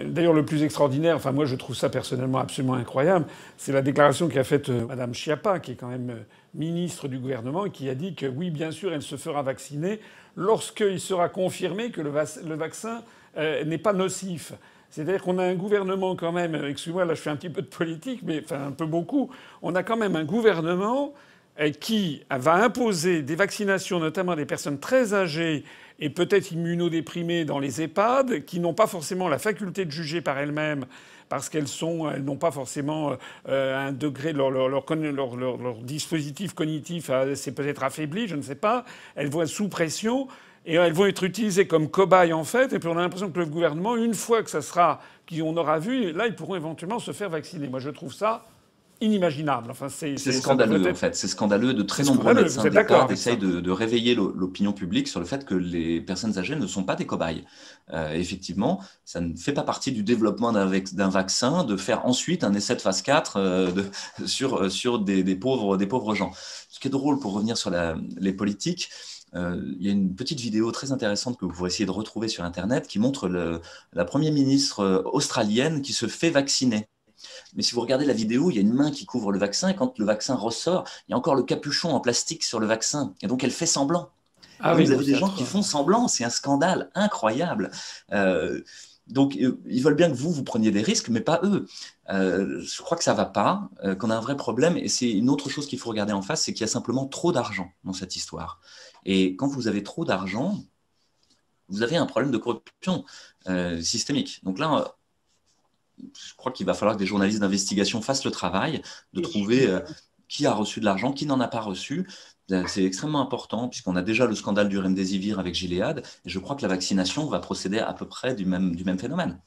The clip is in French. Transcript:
D'ailleurs, le plus extraordinaire, enfin moi je trouve ça personnellement absolument incroyable, c'est la déclaration qu'a faite Madame Schiappa, qui est quand même ministre du gouvernement, et qui a dit que oui, bien sûr, elle se fera vacciner lorsqu'il sera confirmé que le vaccin n'est pas nocif. C'est-à-dire qu'on a un gouvernement quand même, excusez-moi, là je fais un petit peu de politique, mais enfin un peu beaucoup, on a quand même un gouvernement qui va imposer des vaccinations, notamment à des personnes très âgées et peut-être immunodéprimées dans les EHPAD, qui n'ont pas forcément la faculté de juger par elles-mêmes parce elles n'ont pas forcément un degré de leur dispositif cognitif c'est peut-être affaibli, je ne sais pas. Elles vont être sous pression et elles vont être utilisées comme cobayes en fait. Et puis on a l'impression que le gouvernement, une fois que ça sera, qu'on aura vu, là ils pourront éventuellement se faire vacciner. Moi je trouve ça inimaginable. Enfin, C'est ça devrait scandaleux, en être. fait. C'est scandaleux. De C'est très nombreux scandaleux. Vous médecins êtes d'accord d'État avec essayent ça? de réveiller l'opinion publique sur le fait que les personnes âgées ne sont pas des cobayes. Effectivement, ça ne fait pas partie du développement d'un vaccin de faire ensuite un essai de phase 4 sur des pauvres gens. Ce qui est drôle, pour revenir sur les politiques, il y a une petite vidéo très intéressante que vous pourrez essayer de retrouver sur Internet qui montre la première ministre australienne qui se fait vacciner. Mais si vous regardez la vidéo, il y a une main qui couvre le vaccin et quand le vaccin ressort, il y a encore le capuchon en plastique sur le vaccin. Et donc elle fait semblant. Et Ah donc oui, vous non, avez des c'est gens qui atroce. font semblant. C'est un scandale incroyable. Euh, donc ils veulent bien que vous preniez des risques, mais pas eux. Je crois que ça va pas, qu'on a un vrai problème. Et c'est une autre chose qu'il faut regarder en face, c'est qu'il y a simplement trop d'argent dans cette histoire. Et quand vous avez trop d'argent, vous avez un problème de corruption systémique. Donc là, je crois qu'il va falloir que des journalistes d'investigation fassent le travail de trouver qui a reçu de l'argent, qui n'en a pas reçu. C'est extrêmement important puisqu'on a déjà le scandale du Remdesivir avec Gilead et je crois que la vaccination va procéder à peu près du même phénomène.